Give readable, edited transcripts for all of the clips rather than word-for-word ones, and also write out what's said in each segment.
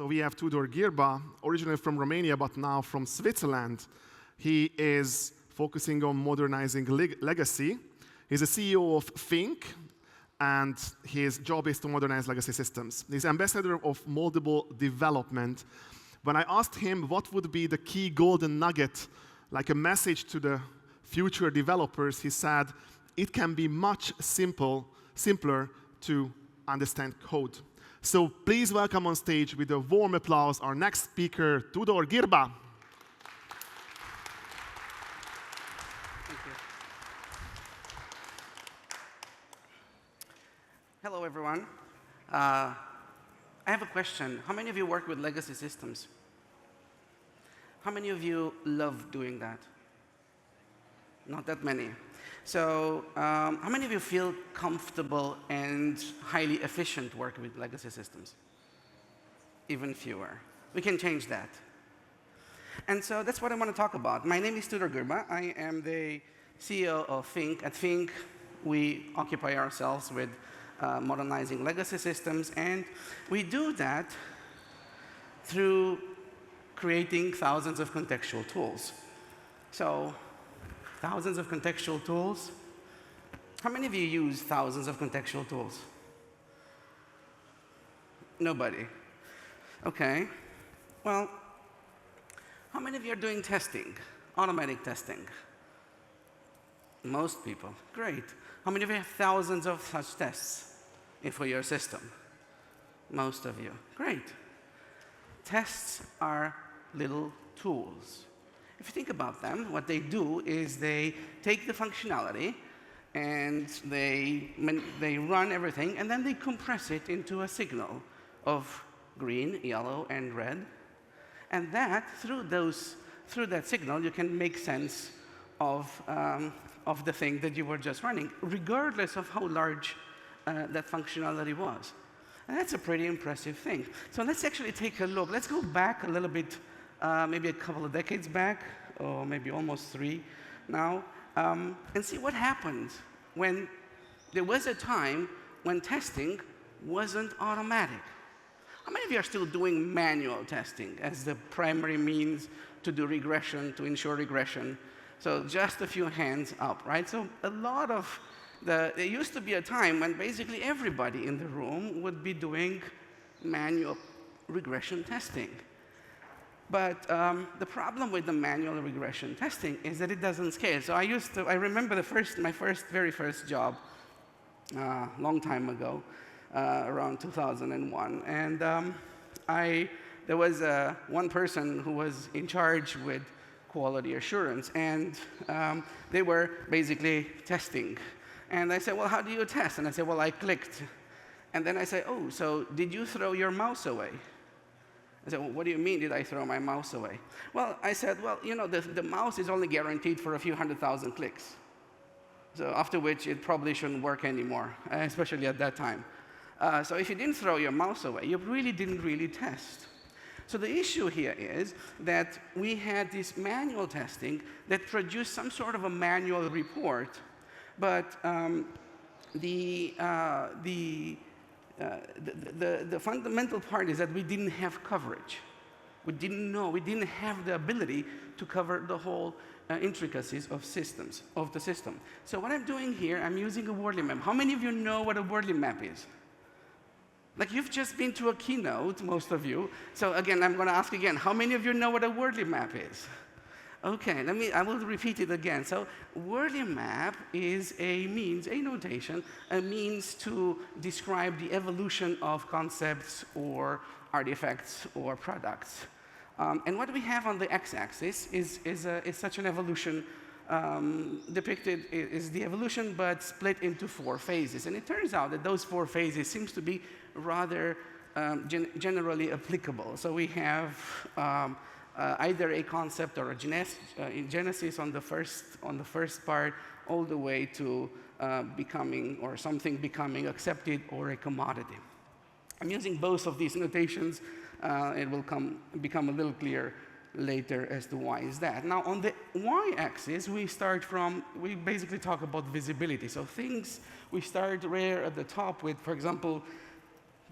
So we have Tudor Girba, originally from Romania, but now from Switzerland. He is focusing on modernizing legacy. He's a CEO of Think, and his job is to modernize legacy systems. He's ambassador of Moldable Development. When I asked him what would be the key golden nugget, like a message to the future developers, he said, it can be much simpler to understand code. So please welcome on stage with a warm applause our next speaker, Tudor Girba. Thank you. Hello, everyone. I have a question. How many of you work with legacy systems? How many of you love doing that? Not that many. So how many of you feel comfortable and highly efficient working with legacy systems? Even fewer. We can change that. And so that's what I want to talk about. My name is Tudor Girba. I am the CEO of Think. At Think, we occupy ourselves with modernizing legacy systems, and we do that through creating thousands of contextual tools. So thousands of contextual tools. How many of you use thousands of contextual tools? Nobody. OK. Well, how many of you are doing testing, automatic testing? Most people. Great. How many of you have thousands of such tests for your system? Most of you. Great. Tests are little tools. If you think about them, what they do is they take the functionality and they run everything, and then they compress it into a signal of green, yellow, and red. And that, through that signal, you can make sense of the thing that you were just running, regardless of how large that functionality was. And that's a pretty impressive thing. So let's actually take a look. Let's go back a little bit, maybe a couple of decades back, or maybe almost 3 now, and see what happened when there was a time when testing wasn't automatic. How many of you are still doing manual testing as the primary means to do regression, to ensure regression? So just a few hands up, right? So a lot of there used to be a time when basically everybody in the room would be doing manual regression testing. But the problem with the manual regression testing is that it doesn't scale. So I remember my very first job long time ago, around 2001. And there was one person who was in charge with quality assurance, and they were basically testing. And I said, well, how do you test? And I said, well, I clicked. And then I said, oh, so did you throw your mouse away? I said, well, what do you mean, did I throw my mouse away? Well, I said, well, you know, the mouse is only guaranteed for a few 100,000 clicks. So after which, it probably shouldn't work anymore, especially at that time. So if you didn't throw your mouse away, you really didn't really test. So the issue here is that we had this manual testing that produced some sort of a manual report, but the fundamental part is that we didn't have coverage. We didn't have the ability to cover the whole intricacies of the system. So what I'm doing here, I'm using a wordly map. How many of you know what a wordly map is? Like, you've just been to a keynote, most of you. So again, I'm going to ask again, how many of you know what a wordly map is? OK, I will repeat it again. So wordly map is a notation, a means to describe the evolution of concepts or artifacts or products. And what we have on the x-axis is such an evolution depicted is the evolution, but split into 4 phases. And it turns out that those 4 phases seems to be rather generally applicable. So we have either a concept or a genesis on the first part, all the way to becoming or something becoming accepted or a commodity. I'm using both of these notations. It will become a little clear later as to why is that. Now, on the y-axis, we basically talk about visibility. So things, we start rare at the top with, for example,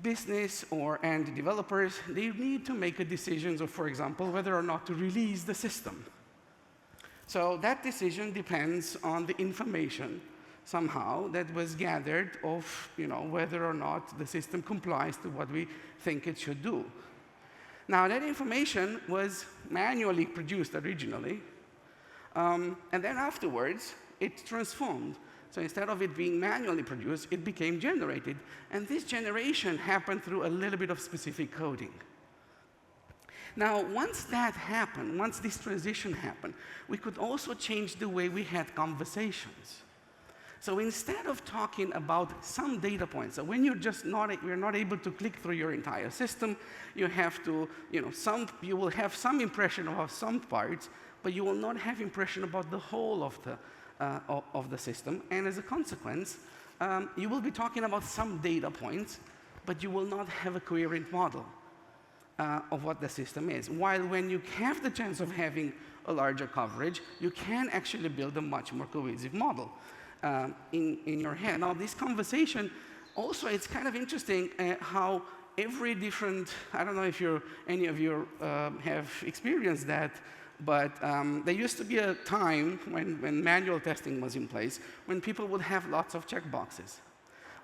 business and developers, they need to make a decision of, for example, whether or not to release the system. So that decision depends on the information somehow that was gathered of whether or not the system complies to what we think it should do. Now, that information was manually produced originally, and then afterwards, it transformed. So instead of it being manually produced, it became generated. And this generation happened through a little bit of specific coding. Now, once that happened, once this transition happened, we could also change the way we had conversations. So instead of talking about some data points, so when you're not able to click through your entire system, you have to, you will have some impression of some parts, but you will not have impression about the whole of the system. And as a consequence, you will be talking about some data points, but you will not have a coherent model of what the system is. While when you have the chance of having a larger coverage, you can actually build a much more cohesive model in your head. Now, this conversation, also, it's kind of interesting how every different, I don't know if any of you have experienced that, but there used to be a time when manual testing was in place, when people would have lots of checkboxes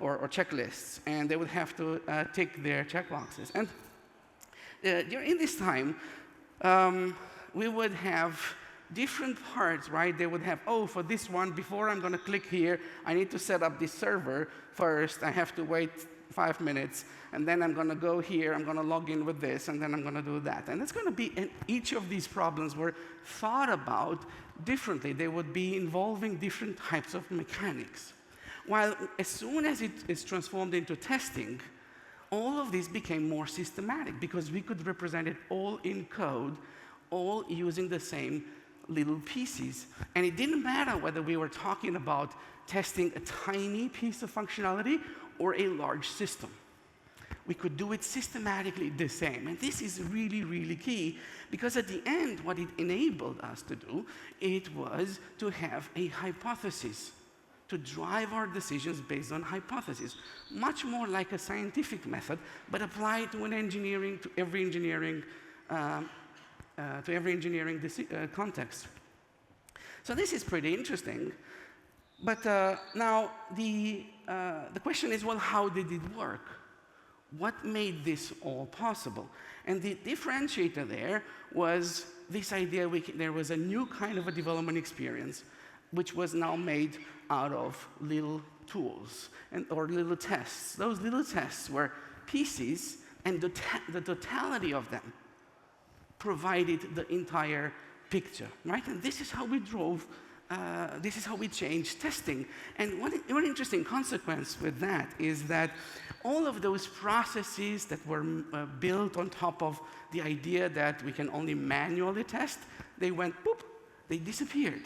or checklists, and they would have to tick their checkboxes. And during this time, we would have different parts, right? They would have, oh, for this one, before I'm going to click here, I need to set up this server first. I have to wait 5 minutes, and then I'm going to go here, I'm going to log in with this, and then I'm going to do that. And it's going to be, and each of these problems were thought about differently. They would be involving different types of mechanics. While as soon as it is transformed into testing, all of this became more systematic because we could represent it all in code, all using the same little pieces. And it didn't matter whether we were talking about testing a tiny piece of functionality or a large system. We could do it systematically the same. And this is really, really key, because at the end, what it enabled us to do, it was to have a hypothesis, to drive our decisions based on hypotheses, much more like a scientific method, but applied to every engineering context. So this is pretty interesting. But now the question is, well, how did it work? What made this all possible? And the differentiator there was this idea there was a new kind of a development experience, which was now made out of little tools or little tests. Those little tests were pieces, and the totality of them provided the entire picture, right? And this is how we this is how we changed testing. And one interesting consequence with that is that all of those processes that were built on top of the idea that we can only manually test, they went boop, they disappeared.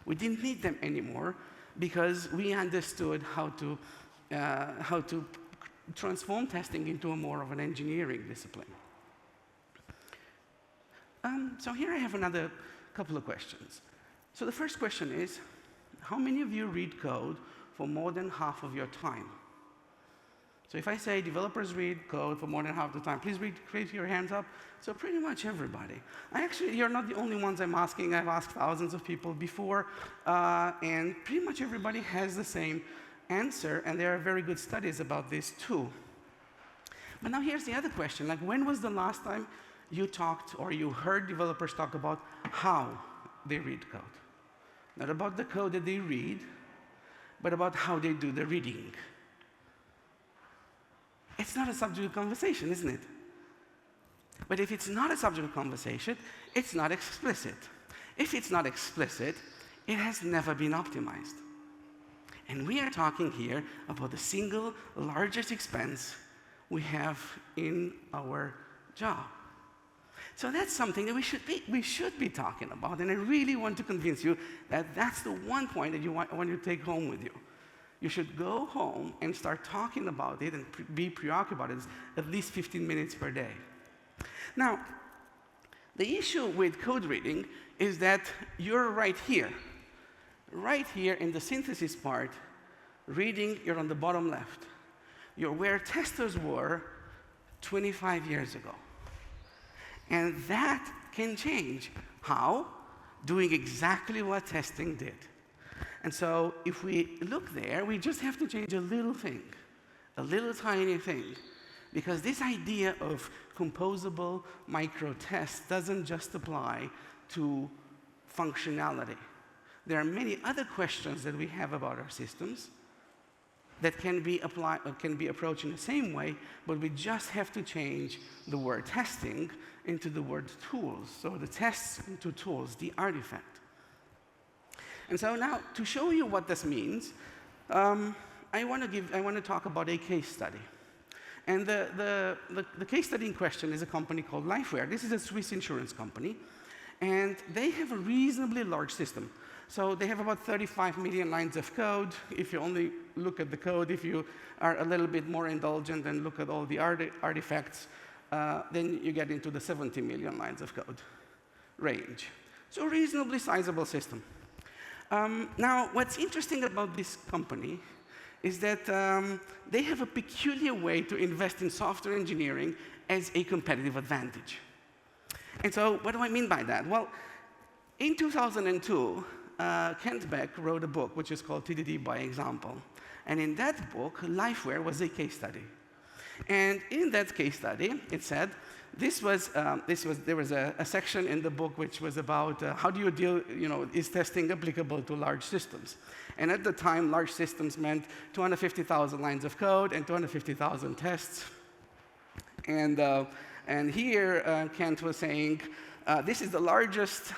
We didn't need them anymore because we understood how to transform testing into more of an engineering discipline. So here I have another couple of questions. So the first question is, how many of you read code for more than half of your time? So if I say developers read code for more than half the time, please raise your hands up. So pretty much everybody. You're not the only ones I'm asking. I've asked thousands of people before, and pretty much everybody has the same answer, and there are very good studies about this too. But now here's the other question, like when was the last time you talked or you heard developers talk about how they read code? Not about the code that they read, but about how they do the reading. It's not a subject of conversation, isn't it? But if it's not a subject of conversation, it's not explicit. If it's not explicit, it has never been optimized. And we are talking here about the single largest expense we have in our job. So that's something that we should be talking about, and I really want to convince you that that's the one point that I want you to take home with you. You should go home and start talking about it and be preoccupied with it at least 15 minutes per day. Now, the issue with code reading is that you're right here in the synthesis part, reading, you're on the bottom left. you're where testers were 25 years ago. And that can change. How? Doing exactly what testing did. And so if we look there, we just have to change a little thing, a little tiny thing. Because this idea of composable micro-tests doesn't just apply to functionality. There are many other questions that we have about our systems that can be approached in the same way, but we just have to change the word testing into the word tools. So the tests into tools, the artifact. And so now, to show you what this means, I want to talk about a case study. And the case study in question is a company called Lifeware. This is a Swiss insurance company, and they have a reasonably large system. So they have about 35 million lines of code. If you only look at the code, if you are a little bit more indulgent and look at all the artifacts, then you get into the 70 million lines of code range. So a reasonably sizable system. Now, what's interesting about this company is that they have a peculiar way to invest in software engineering as a competitive advantage. And so what do I mean by that? Well, in 2002, Kent Beck wrote a book which is called TDD by Example. And in that book, Lifeware was a case study. And in that case study, it said, there was a section in the book which was about how do you deal, is testing applicable to large systems? And at the time, large systems meant 250,000 lines of code and 250,000 tests. And here, Kent was saying, this is the largest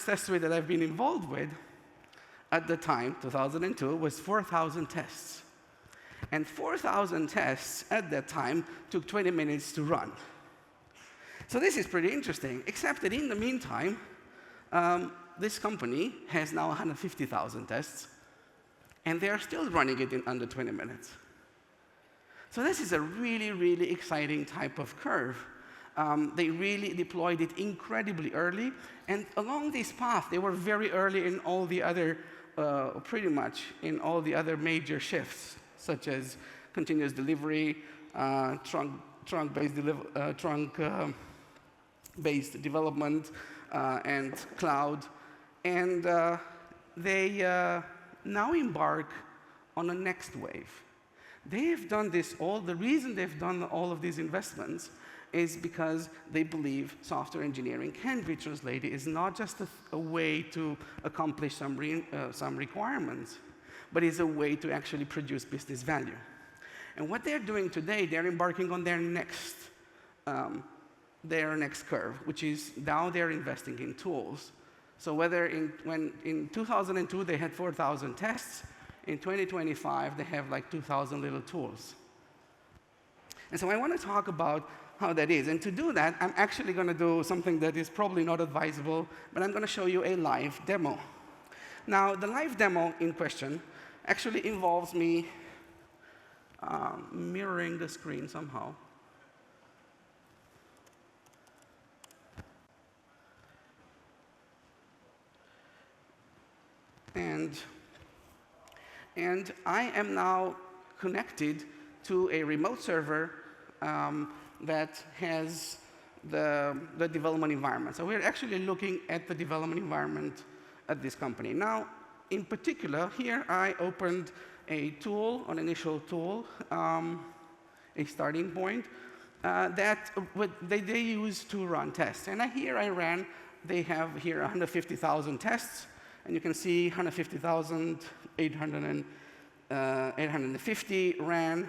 test suite that I've been involved with. At the time, 2002, was 4,000 tests. And 4,000 tests at that time took 20 minutes to run. So this is pretty interesting, except that in the meantime, this company has now 150,000 tests, and they are still running it in under 20 minutes. So this is a really, really exciting type of curve. They really deployed it incredibly early, and along this path, they were very early in all the other, pretty much in all the other major shifts, such as continuous delivery, trunk-based development, and cloud. And they now embark on a next wave. They have done this the reason they've done all of these investments is because they believe software engineering can be translated is not just a way to accomplish some requirements, but is a way to actually produce business value. And what they're doing today, they're embarking on their next curve, which is now they're investing in tools. So whether in 2002 they had 4,000 tests, in 2025 they have like 2,000 little tools. And so I want to talk about how that is. And to do that, I'm actually going to do something that is probably not advisable, but I'm going to show you a live demo. Now, the live demo in question actually involves me mirroring the screen somehow. And I am now connected to a remote server that has the development environment. So we're actually looking at the development environment at this company. Now, in particular, here I opened a tool, an initial tool, a starting point, that they use to run tests. And here I ran, they have here 150,000 tests, and you can see 150,850 ran.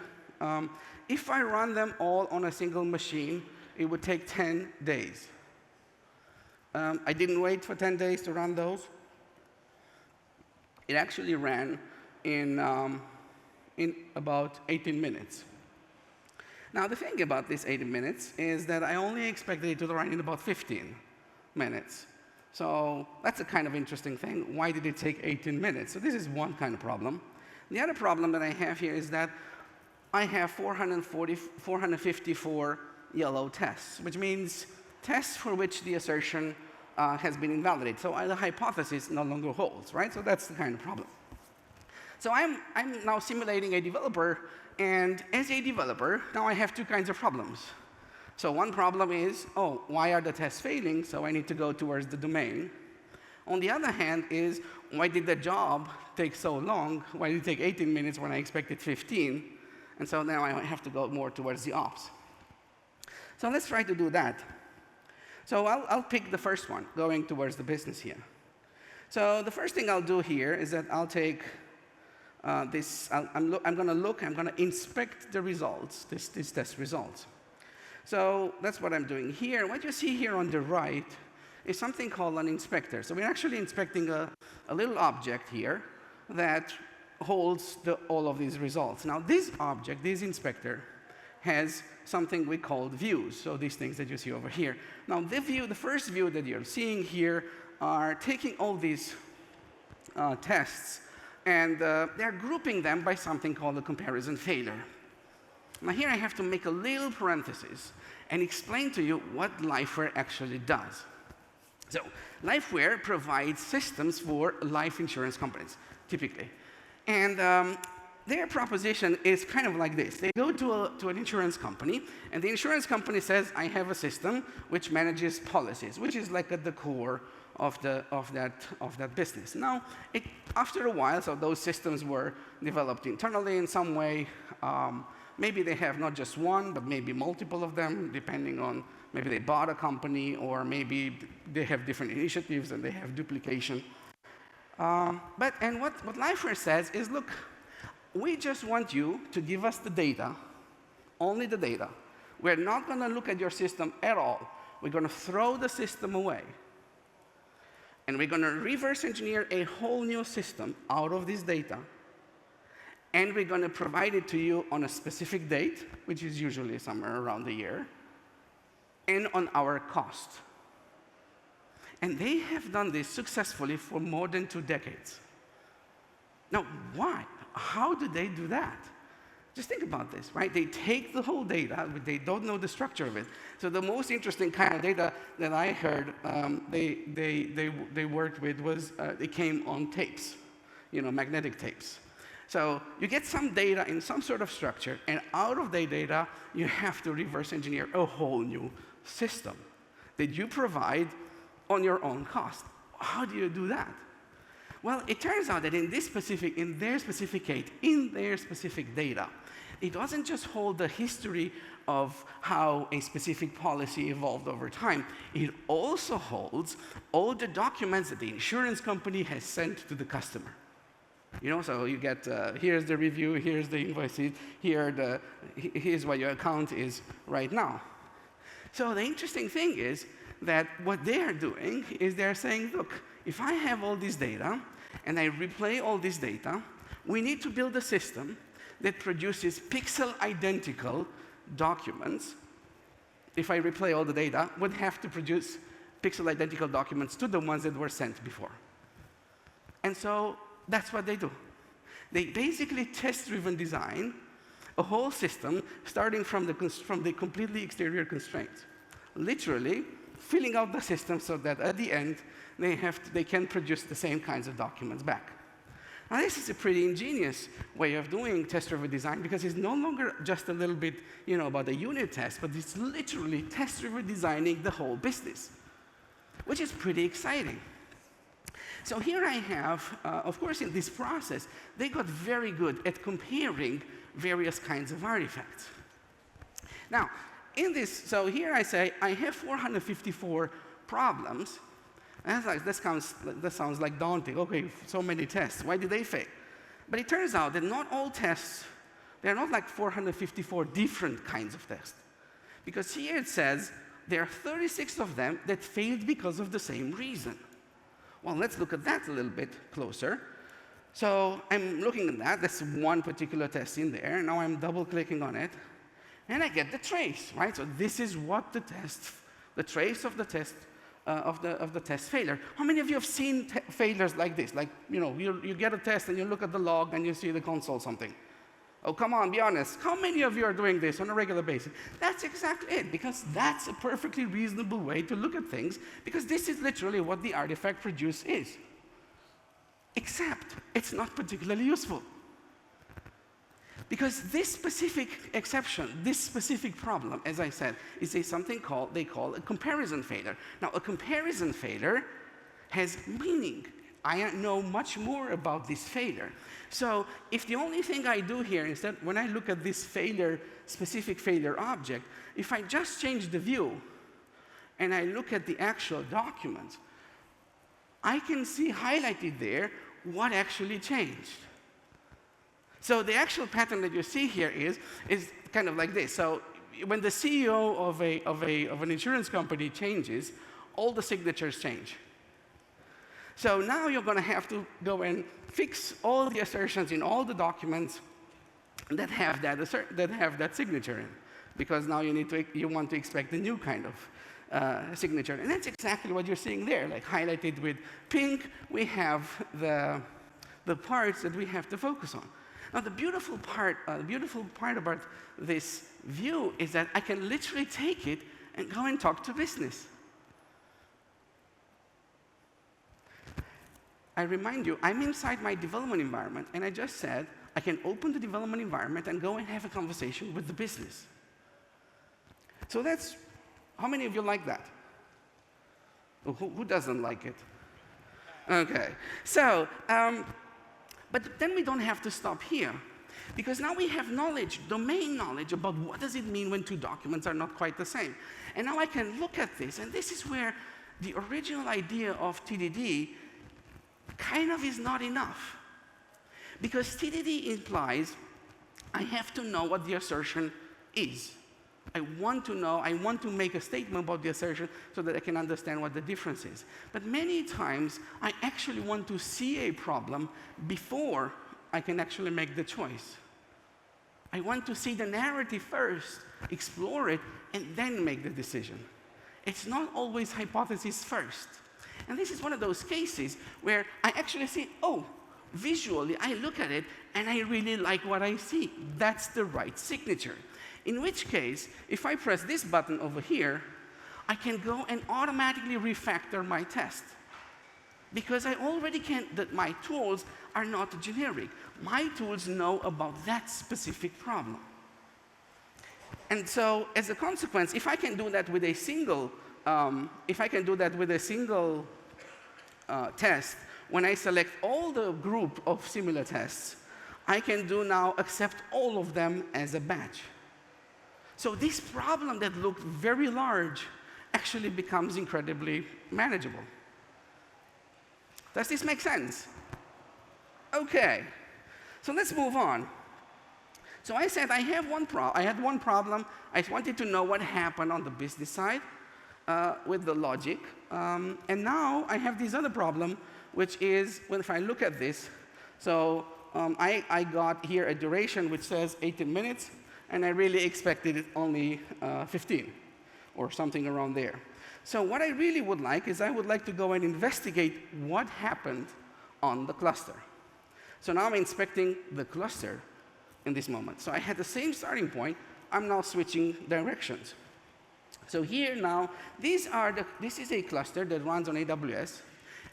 If I run them all on a single machine, it would take 10 days. I didn't wait for 10 days to run those. It actually ran in about 18 minutes. Now, the thing about this 18 minutes is that I only expected it to run in about 15 minutes. So that's a kind of interesting thing. Why did it take 18 minutes? So this is one kind of problem. The other problem that I have here is that I have 454 yellow tests, which means tests for which the assertion has been invalidated. So the hypothesis no longer holds, right? So that's the kind of problem. So I'm now simulating a developer, and as a developer, now I have two kinds of problems. So one problem is, oh, why are the tests failing? So I need to go towards the domain. On the other hand is, why did the job take so long? Why did it take 18 minutes when I expected 15? And so now I have to go more towards the ops. So let's try to do that. So I'll pick the first one, going towards the business here. So the first thing I'll do here is that I'll take this. I'm going to inspect the results, these test results. So that's what I'm doing here. What you see here on the right is something called an inspector. So we're actually inspecting a little object here that holds all of these results. Now, this object, this inspector, has something we call views, so these things that you see over here. Now, the first view that you're seeing here are taking all these tests, and they're grouping them by something called a comparison failure. Now, here I have to make a little parenthesis and explain to you what Lifeware actually does. So, Lifeware provides systems for life insurance companies, typically. And their proposition is kind of like this. They go to an insurance company, and the insurance company says, I have a system which manages policies, which is like at the core of that business. Now, after a while, so those systems were developed internally in some way. Maybe they have not just one, but maybe multiple of them, depending on maybe they bought a company, or maybe they have different initiatives and they have duplication. What Lifeware says is, look, we just want you to give us the data, only the data. We're not going to look at your system at all. We're going to throw the system away. And we're going to reverse engineer a whole new system out of this data. And we're going to provide it to you on a specific date, which is usually somewhere around the year, and on our cost. And they have done this successfully for more than 2 decades. Now, why? How do they do that? Just think about this, right? They take the whole data, but they don't know the structure of it. So the most interesting kind of data that I heard they worked with was, it came on tapes, magnetic tapes. So you get some data in some sort of structure, and out of the data, you have to reverse engineer a whole new system that you provide on your own cost. How do you do that? Well, it turns out that in their specific data, it doesn't just hold the history of how a specific policy evolved over time. It also holds all the documents that the insurance company has sent to the customer. So you get, here's the review, here's the invoices, here's what your account is right now. So the interesting thing is that what they are doing is they're saying, look, if I have all this data, and I replay all this data, we need to build a system that produces pixel-identical documents. If I replay all the data, would have to produce pixel-identical documents to the ones that were sent before. And so that's what they do. They basically test-driven design a whole system starting from the completely exterior constraints, literally filling out the system so that at the end, they can produce the same kinds of documents back. Now, this is a pretty ingenious way of doing test-driven design, because it's no longer just a little bit, about the unit test, but it's literally test-driven designing the whole business, which is pretty exciting. So here I have, of course, in this process, they got very good at comparing various kinds of artifacts. Now, so here I say, I have 454 problems. That sounds like daunting. Okay, so many tests. Why did they fail? But it turns out that not all tests, they're not like 454 different kinds of tests. Because here it says there are 36 of them that failed because of the same reason. Well, let's look at that a little bit closer. So I'm looking at that. That's one particular test in there. Now I'm double-clicking on it. And I get the trace, right? So this is what the trace of the test, of the test failure. How many of you have seen failures like this? Like, you get a test and you look at the log and you see the console something. Oh, come on, be honest. How many of you are doing this on a regular basis? That's exactly it, because that's a perfectly reasonable way to look at things, because this is literally what the artifact produce is. except it's not particularly useful. Because this specific exception, this specific problem, as I said, is something they call a comparison failure. Now, a comparison failure has meaning. I know much more about this failure. So if the only thing I do here is that when I look at this specific failure object, if I just change the view and I look at the actual document, I can see highlighted there what actually changed. So the actual pattern that you see here is kind of like this. So when the CEO of an insurance company changes, all the signatures change. So now you're going to have to go and fix all the assertions in all the documents that have that signature in, because now you want to expect a new kind of signature. And that's exactly what you're seeing there, like highlighted with pink. We have the parts that we have to focus on. Now, the beautiful part about this view is that I can literally take it and go and talk to business. I remind you, I'm inside my development environment, and I just said I can open the development environment and go and have a conversation with the business. So that's, how many of you like that? Who doesn't like it? Okay, so, but then we don't have to stop here, because now we have knowledge, domain knowledge, about what does it mean when two documents are not quite the same. And now I can look at this, and this is where the original idea of TDD kind of is not enough. Because TDD implies I have to know what the assertion is. I want to make a statement about the assertion so that I can understand what the difference is. But many times, I actually want to see a problem before I can actually make the choice. I want to see the narrative first, explore it, and then make the decision. It's not always hypothesis first. And this is one of those cases where I actually see, oh, visually, I look at it, and I really like what I see. That's the right signature. In which case, if I press this button over here, I can go and automatically refactor my test. Because I already that my tools are not generic. My tools know about that specific problem. And so, as a consequence, if I can do that with a single, test, when I select all the group of similar tests, I can now accept all of them as a batch. So this problem that looked very large actually becomes incredibly manageable. Does this make sense? Okay, so let's move on. So I said I had one problem. I wanted to know what happened on the business side with the logic. And now I have this other problem, which is, if I look at this, so I got here a duration which says 18 minutes, and I really expected it only 15, or something around there. So what I really would like is I would like to go and investigate what happened on the cluster. So now I'm inspecting the cluster in this moment. So I had the same starting point. I'm now switching directions. So here now, this is a cluster that runs on AWS.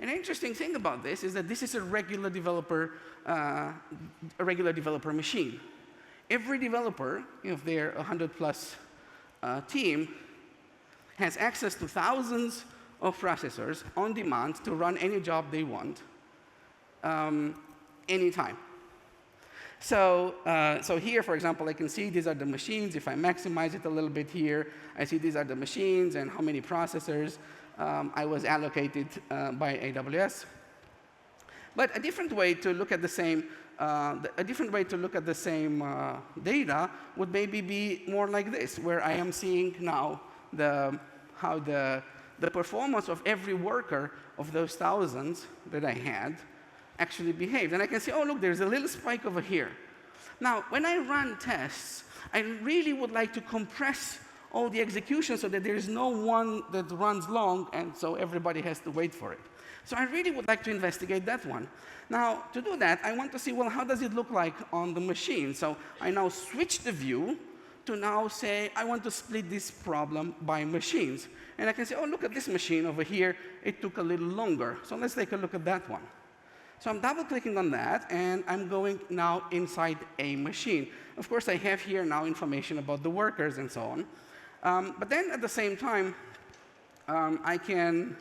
An interesting thing about this is that this is a regular developer machine. Every developer, if they're a 100-plus team, has access to thousands of processors on demand to run any job they want, anytime. So here, for example, I can see these are the machines. If I maximize it a little bit here, I see these are the machines and how many processors I was allocated by AWS. But a different way to look at the same data would maybe be more like this, where I am seeing now how the performance of every worker of those thousands that I had actually behaved. And I can see, oh, look, there's a little spike over here. Now, when I run tests, I really would like to compress all the execution so that there is no one that runs long, and so everybody has to wait for it. So I really would like to investigate that one. Now, to do that, I want to see, well, how does it look like on the machine? So I now switch the view to now say, I want to split this problem by machines. And I can say, oh, look at this machine over here. It took a little longer. So let's take a look at that one. So I'm double-clicking on that, and I'm going now inside a machine. Of course, I have here now information about the workers and so on. But then at the same time, I can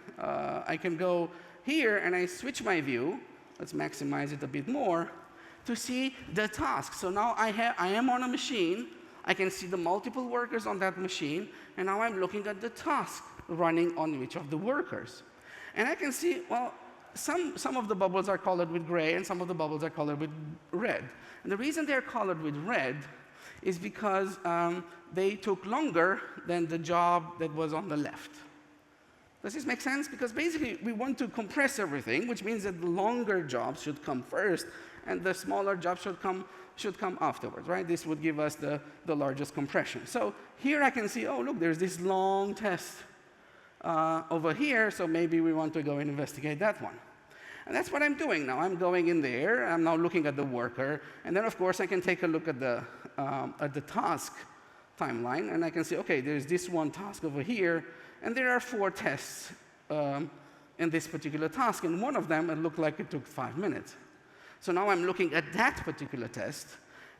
go here, and I switch my view. Let's maximize it a bit more to see the task. So now I am on a machine. I can see the multiple workers on that machine, and now I'm looking at the task running on each of the workers. And I can see, well, some of the bubbles are colored with gray, and some of the bubbles are colored with red. And the reason they're colored with red is because they took longer than the job that was on the left. Does this make sense? Because basically, we want to compress everything, which means that the longer jobs should come first, and the smaller jobs should come afterwards, right? This would give us the largest compression. So here I can see, oh, look, there's this long test over here, so maybe we want to go and investigate that one. And that's what I'm doing now. I'm going in there. I'm now looking at the worker. And then, of course, I can take a look at the task timeline, and I can see, OK, there's this one task over here, and there are 4 tests in this particular task. And one of them, it looked like it took 5 minutes. So now I'm looking at that particular test.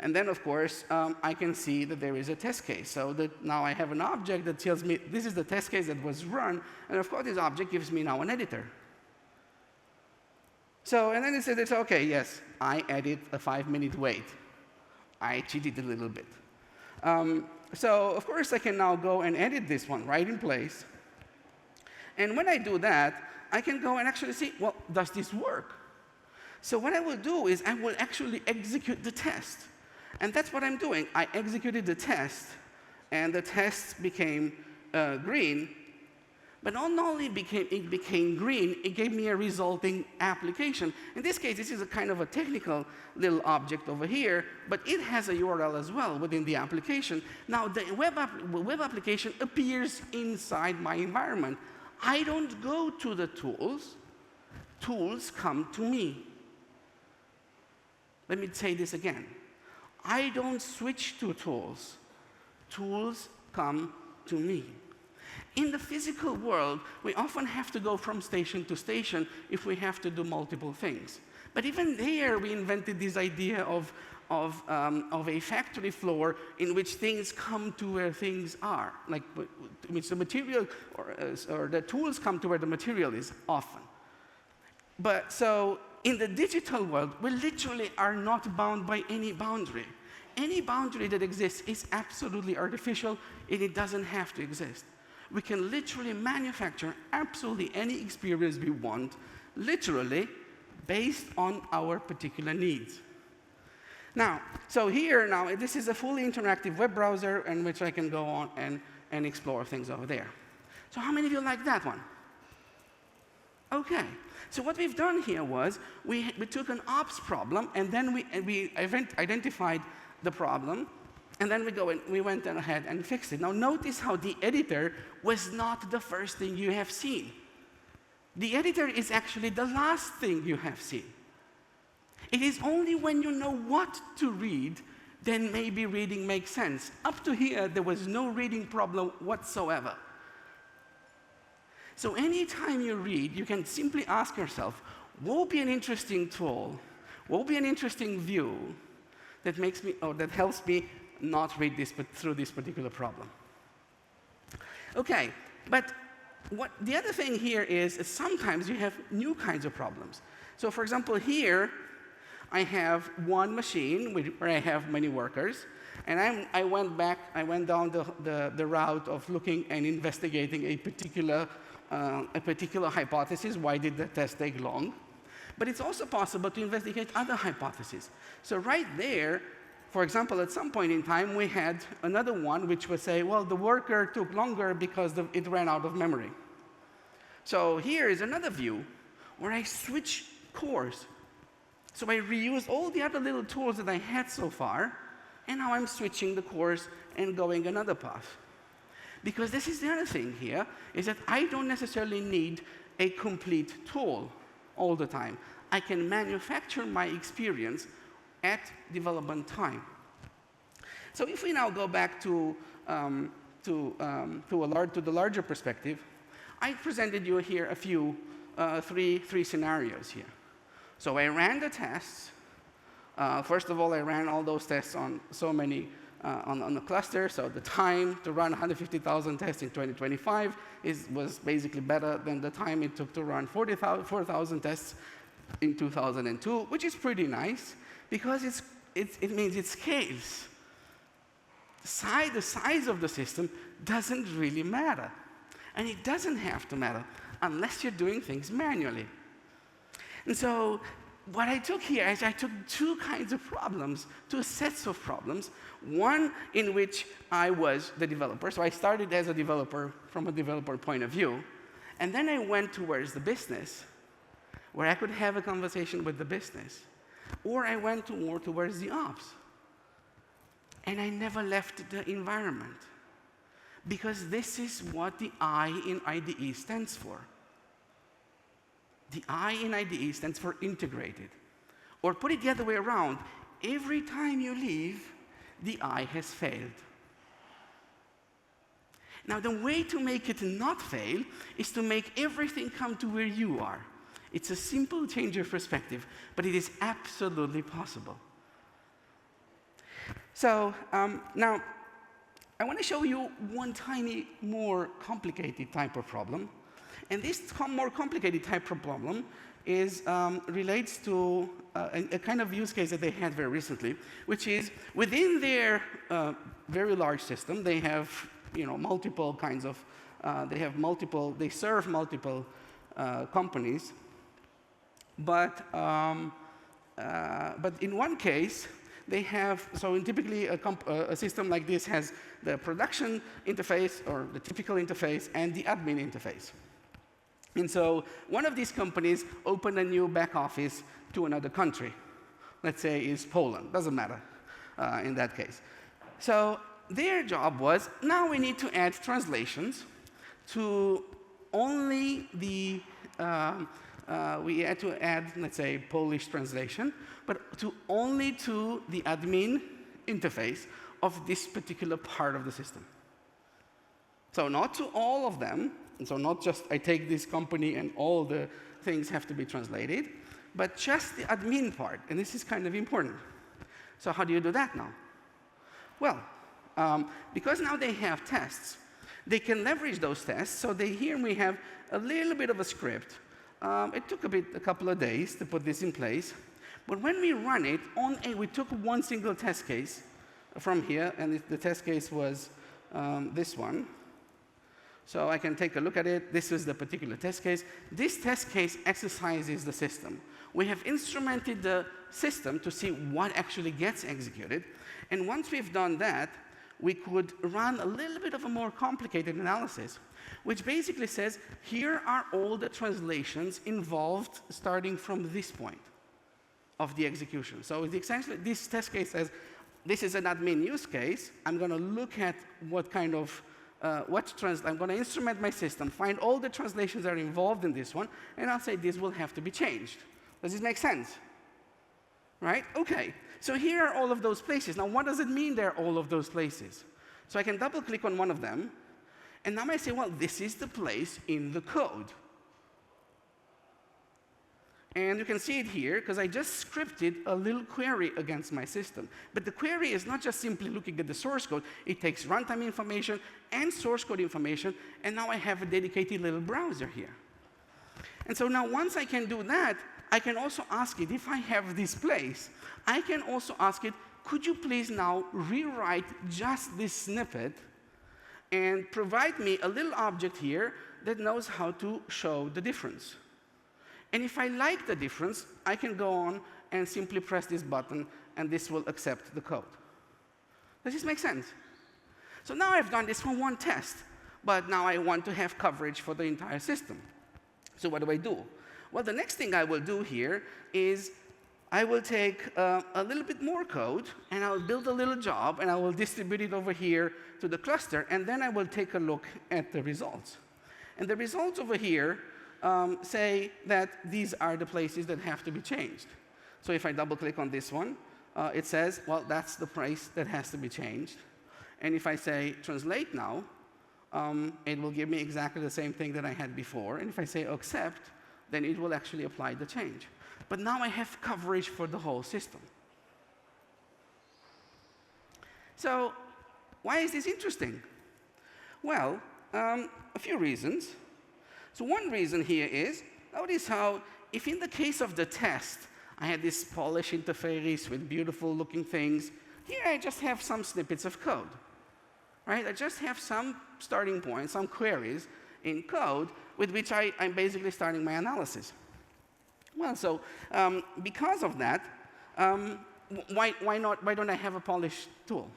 And then, of course, I can see that there is a test case. So that now I have an object that tells me this is the test case that was run. And of course, this object gives me now an editor. So, and then it says, it's OK, yes, I added a 5-minute wait. I cheated a little bit. So, of course, I can now go and edit this one right in place. And when I do that, I can go and actually see, well, does this work? So what I will do is I will actually execute the test. And that's what I'm doing. I executed the test, and the test became green. But not only it became green, it gave me a resulting application. In this case, this is a kind of a technical little object over here, but it has a URL as well within the application. Now, the web application appears inside my environment. I don't go to the tools. Tools come to me. Let me say this again. I don't switch to tools. Tools come to me. In the physical world, we often have to go from station to station if we have to do multiple things. But even there, we invented this idea of a factory floor in which things come to where things are, like which the material or the tools come to where the material is often. But so in the digital world, we literally are not bound by any boundary. Any boundary that exists is absolutely artificial, and it doesn't have to exist. We can literally manufacture absolutely any experience we want, literally, based on our particular needs. Now, so here, now, this is a fully interactive web browser in which I can go on and explore things over there. So how many of you like that one? OK. So what we've done here was we took an ops problem, and then we identified the problem, and then we went ahead and fixed it. Now notice how the editor was not the first thing you have seen. The editor is actually the last thing you have seen. It is only when you know what to read, then maybe reading makes sense. Up to here, there was no reading problem whatsoever. So anytime you read, you can simply ask yourself, what would be an interesting tool? What would be an interesting view that makes me, or that helps me not read this through this particular problem? OK, but the other thing here is sometimes you have new kinds of problems. So for example, here, I have one machine where I have many workers. And I went down the route of looking and investigating a particular hypothesis. Why did the test take long? But it's also possible to investigate other hypotheses. So right there, for example, at some point in time, we had another one which would say, well, the worker took longer because it ran out of memory. So here is another view where I switch cores. So I reuse all the other little tools that I had so far, and now I'm switching the cores and going another path. Because this is the other thing here, is that I don't necessarily need a complete tool all the time. I can manufacture my experience at development time. So if we now go back to the larger perspective, I presented you here a few, three scenarios here. So I ran the tests. First of all, I ran all those tests on so many on the cluster. So the time to run 150,000 tests in 2025 was basically better than the time it took to run 4,000 tests in 2002, which is pretty nice because it means it scales. The size of the system doesn't really matter. And it doesn't have to matter unless you're doing things manually. And so what I took here is I took two kinds of problems, two sets of problems, one in which I was the developer. So I started as a developer from a developer point of view. And then I went towards the business, where I could have a conversation with the business. Or I went more towards the ops. And I never left the environment. Because this is what the I in IDE stands for. The I in IDE stands for integrated. Or put it the other way around, every time you leave, the I has failed. Now, the way to make it not fail is to make everything come to where you are. It's a simple change of perspective, but it is absolutely possible. So now, I want to show you one tiny more complicated type of problem. And this more complicated type of problem relates to a kind of use case that they had very recently, which is within their very large system, they have multiple kinds of, they serve multiple companies. But in one case, they have, so typically a system like this has the production interface, or the typical interface, and the admin interface. And so one of these companies opened a new back office to another country. Let's say is Poland, doesn't matter in that case. So their job was, now we need to add translations to only the, we had to add, let's say, Polish translation, but only to the admin interface of this particular part of the system. So not to all of them, and so not just I take this company and all the things have to be translated, but just the admin part, and this is kind of important. So how do you do that now? Well, because now they have tests, they can leverage those tests. So here we have a little bit of a script. It took a couple of days to put this in place. But when we run it, we took one single test case from here, and the test case was this one. So I can take a look at it. This is the particular test case. This test case exercises the system. We have instrumented the system to see what actually gets executed. And once we've done that, we could run a little bit of a more complicated analysis, which basically says, here are all the translations involved starting from this point of the execution. So essentially, this test case says, this is an admin use case. I'm going to look at what kind of, I'm going to instrument my system, find all the translations that are involved in this one, and I'll say this will have to be changed. Does this make sense? Right? OK. So here are all of those places. Now, what does it mean there are all of those places? So I can double-click on one of them. And now I say, well, this is the place in the code. And you can see it here, because I just scripted a little query against my system. But the query is not just simply looking at the source code. It takes runtime information and source code information. And now I have a dedicated little browser here. And so now once I can do that, I can also ask it, if I have this place, I can also ask it, could you please now rewrite just this snippet and provide me a little object here that knows how to show the difference. And if I like the difference, I can go on and simply press this button, and this will accept the code. Does this make sense? So now I've done this for one test, but now I want to have coverage for the entire system. So what do? Well, the next thing I will do here is I will take a little bit more code, and I'll build a little job, and I will distribute it over here to the cluster, and then I will take a look at the results. And the results over here say that these are the places that have to be changed. So if I double-click on this one, it says, well, that's the place that has to be changed. And if I say translate now, it will give me exactly the same thing that I had before. And if I say accept, then it will actually apply the change. but now I have coverage for the whole system. So why is this interesting? Well, a few reasons. So one reason here is, notice how, if in the case of the test, I had this polished interface with beautiful looking things, here I just have some snippets of code. Right? I just have some starting points, some queries in code with which I'm basically starting my analysis. Well, so because of that, why don't I have a polished tool?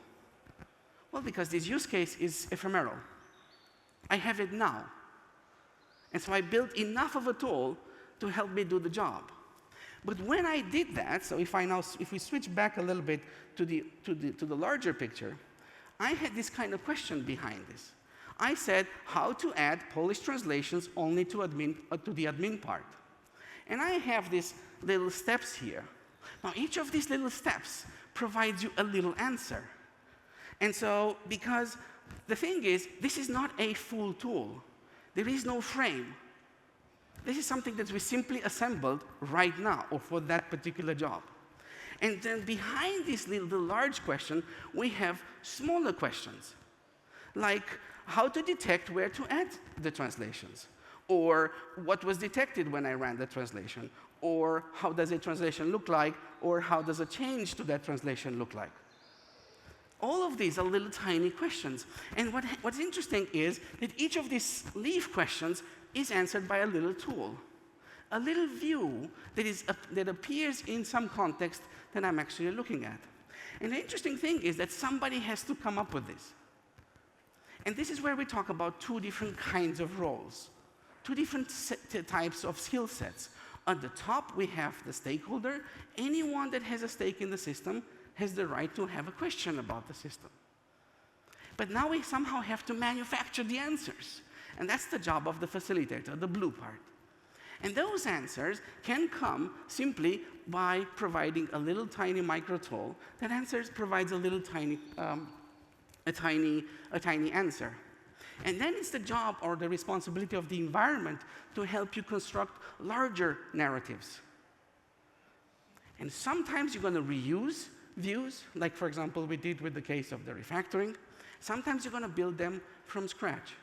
Well, because this use case is ephemeral. I have it now. And so I built enough of a tool to help me do the job. But when I did that, so if we switch back a little bit to the larger picture, I had this kind of question behind this. I said how to add Polish translations only to the admin part. And I have these little steps here. Now, each of these little steps provides you a little answer. And so, because the thing is, this is not a full tool. There is no frame. This is something that we simply assembled right now, or for that particular job. And then behind this little large question, we have smaller questions, like how to detect where to add the translations, or what was detected when I ran the translation, or how does a translation look like, or how does a change to that translation look like. All of these are little tiny questions. And what's interesting is that each of these leaf questions is answered by a little tool, a little view that appears in some context that I'm actually looking at. And the interesting thing is that somebody has to come up with this. And this is where we talk about two different kinds of roles, two different types of skill sets. At the top, we have the stakeholder. Anyone that has a stake in the system has the right to have a question about the system. But now we somehow have to manufacture the answers. And that's the job of the facilitator, the blue part. And those answers can come simply by providing a little tiny micro tool that provides a little tiny, a tiny answer. And then it's the job or the responsibility of the environment to help you construct larger narratives. And sometimes you're going to reuse views, like, for example, we did with the case of the refactoring. Sometimes you're going to build them from scratch.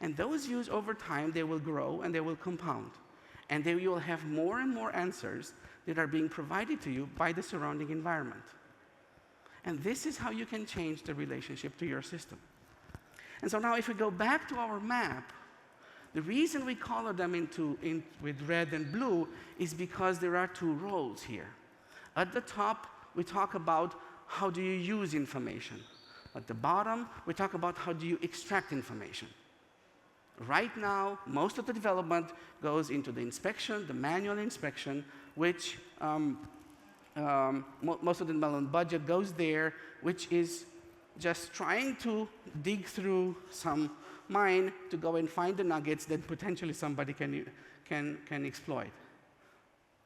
And those views, over time, they will grow and they will compound. And then you will have more and more answers that are being provided to you by the surrounding environment. And this is how you can change the relationship to your system. And so now if we go back to our map, the reason we color them with red and blue is because there are two roles here. At the top, we talk about how do you use information. At the bottom, we talk about how do you extract information. Right now, most of the development goes into the inspection, the manual inspection, which most of the development budget goes there, which is just trying to dig through some mine to go and find the nuggets that potentially somebody can exploit.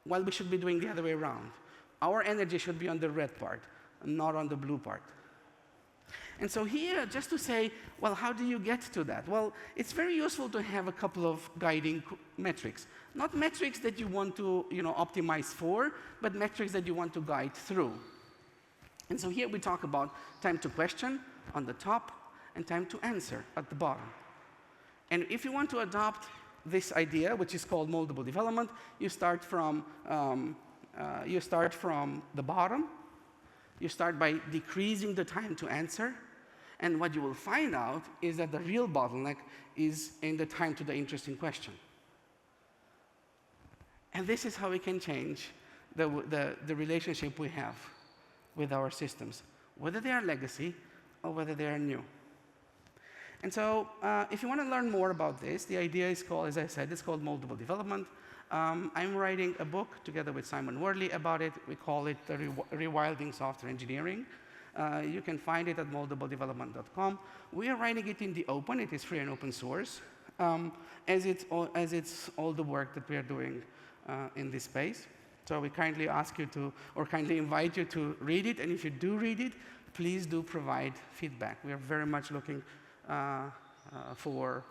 While we should be doing the other way around. Our energy should be on the red part, not on the blue part. And so here, just to say, well, how do you get to that? Well, it's very useful to have a couple of guiding metrics. Not metrics that you want to optimize for, but metrics that you want to guide through. And so here we talk about time to question on the top and time to answer at the bottom. And if you want to adopt this idea, which is called moldable development, you start from the bottom. You start by decreasing the time to answer. And what you will find out is that the real bottleneck is in the time to the interesting question. And this is how we can change the relationship we have with our systems, whether they are legacy or whether they are new. And so if you want to learn more about this, the idea is called, as I said, it's called Moldable Development. I'm writing a book together with Simon Worley about it. We call it Rewilding Software Engineering. You can find it at moldabledevelopment.com. We are writing it in the open. It is free and open source, as it's all the work that we are doing in this space. So we kindly ask you to, or kindly invite you to read it. And if you do read it, please do provide feedback. We are very much looking for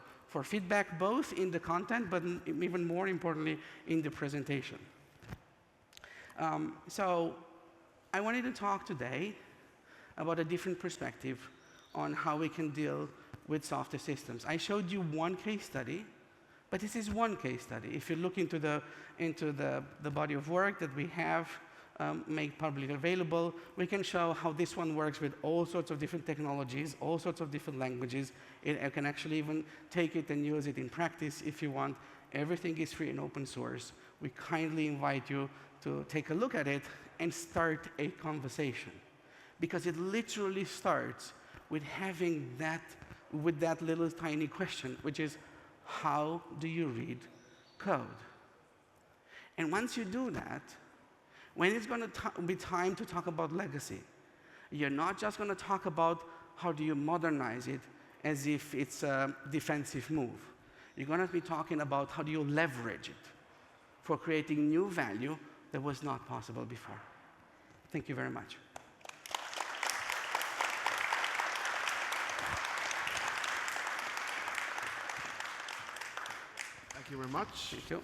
feedback, both in the content, but even more importantly, in the presentation. So I wanted to talk today about a different perspective on how we can deal with software systems. I showed you one case study, but this is one case study. If you look into the body of work that we have made publicly available, we can show how this one works with all sorts of different technologies, all sorts of different languages. I can actually even take it and use it in practice if you want. Everything is free and open source. We kindly invite you to take a look at it and start a conversation. Because it literally starts with having that little tiny question, which is, how do you read code? And once you do that, when it's going to be time to talk about legacy, you're not just going to talk about how do you modernize it as if it's a defensive move. You're going to be talking about how do you leverage it for creating new value that was not possible before. Thank you very much. Thank you very much. Thank you.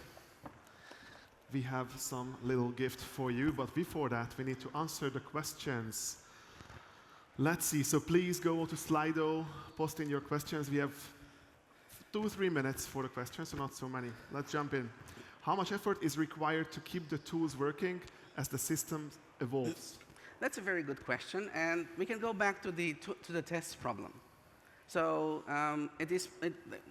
We have some little gift for you, but before that, we need to answer the questions. Let's see, so please go to Slido, post in your questions. We have 2-3 minutes for the questions, so not so many. Let's jump in. How much effort is required to keep the tools working as the system evolves? That's a very good question, and we can go back to the test problem. So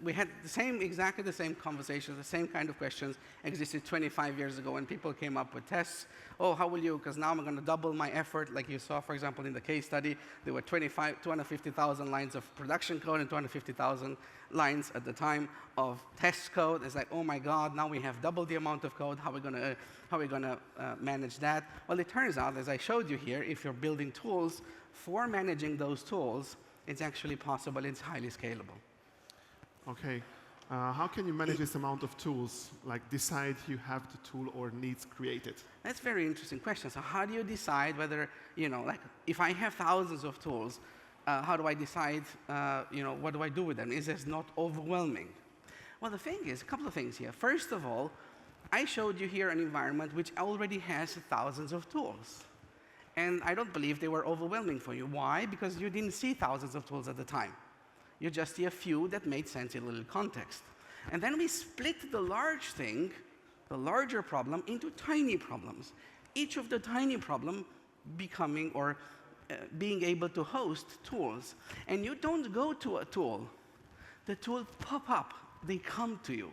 we had exactly the same conversation, the same kind of questions existed 25 years ago when people came up with tests. Oh, how will you, because now I'm going to double my effort, like you saw, for example, in the case study, there were 250,000 lines of production code and 250,000 lines at the time of test code. It's like, oh my God, now we have double the amount of code. How are we going to manage that? Well, it turns out, as I showed you here, if you're building tools for managing those tools, it's actually possible, it's highly scalable. Okay. How can you manage this amount of tools? Like decide you have the tool or needs created? That's a very interesting question. So how do you decide whether, like if I have thousands of tools, how do I decide, what do I do with them? Is this not overwhelming? Well, the thing is, a couple of things here. First of all, I showed you here an environment which already has thousands of tools. And I don't believe they were overwhelming for you. Why? Because you didn't see thousands of tools at the time. You just see a few that made sense in a little context. And then we split the large thing, the larger problem, into tiny problems. Each of the tiny problem becoming or being able to host tools. And you don't go to a tool. The tools pop up. They come to you.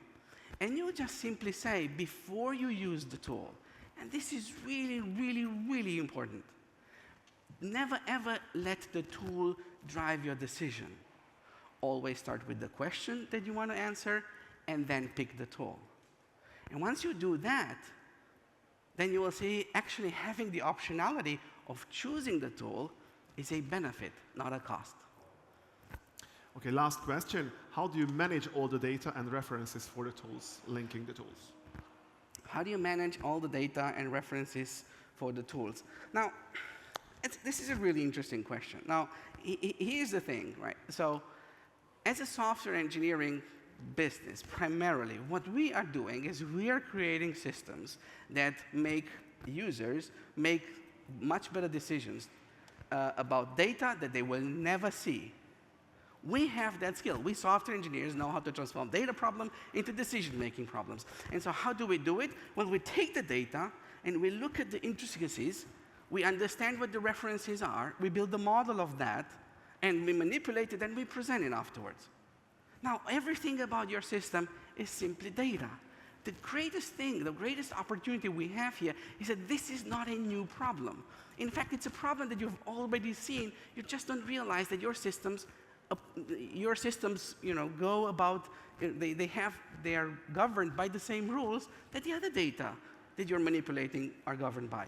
And you just simply say, before you use the tool, and this is really, really, really important, never ever let the tool drive your decision. Always start with the question that you want to answer, and then pick the tool. And once you do that, then you will see actually having the optionality of choosing the tool is a benefit, not a cost. Okay, last question. How do you manage all the data and references for the tools, linking the tools? How do you manage all the data and references for the tools? Now, this is a really interesting question. Now, here's the thing, right? So, as a software engineering business, primarily, what we are doing is we are creating systems that make users make much better decisions about data that they will never see. We have that skill. We software engineers know how to transform data problem into decision-making problems. And so how do we do it? Well, we take the data and we look at the intricacies. We understand what the references are. We build the model of that, and we manipulate it, and we present it afterwards. Now, everything about your system is simply data. The greatest thing, the greatest opportunity we have here is that this is not a new problem. In fact, it's a problem that you've already seen. You just don't realize that your systems go about, they are governed by the same rules that the other data that you're manipulating are governed by.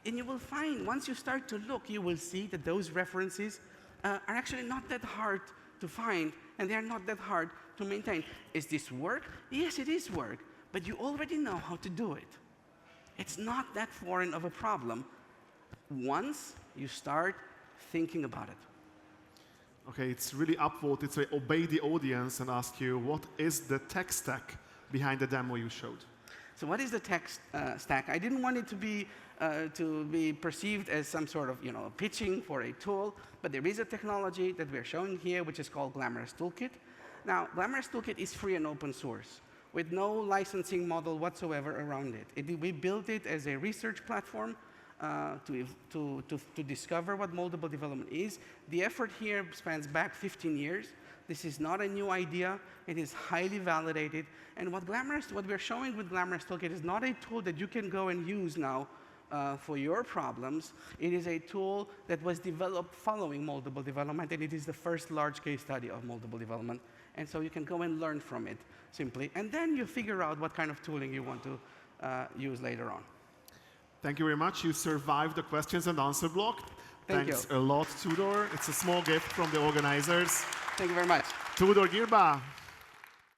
And you will find, once you start to look, you will see that those references are actually not that hard to find, and they are not that hard to maintain. Is this work? Yes, it is work, but you already know how to do it. It's not that foreign of a problem once you start thinking about it. Okay, it's really upvote. It's obey the audience and ask you, what is the tech stack behind the demo you showed? So what is the tech stack? I didn't want it to be perceived as some sort of pitching for a tool, but there is a technology that we're showing here, which is called Glamorous Toolkit. Now, Glamorous Toolkit is free and open source, with no licensing model whatsoever around it. We built it as a research platform to discover what moldable development is. The effort here spans back 15 years. This is not a new idea. It is highly validated. And what we're showing with Glamorous Toolkit is not a tool that you can go and use now for your problems. It is a tool that was developed following moldable development, and it is the first large case study of moldable development. And so you can go and learn from it simply. And then you figure out what kind of tooling you want to use later on. Thank you very much. You survived the questions and answer block. Thanks a lot, Tudor. It's a small gift from the organizers. Thank you very much. Tudor Girba.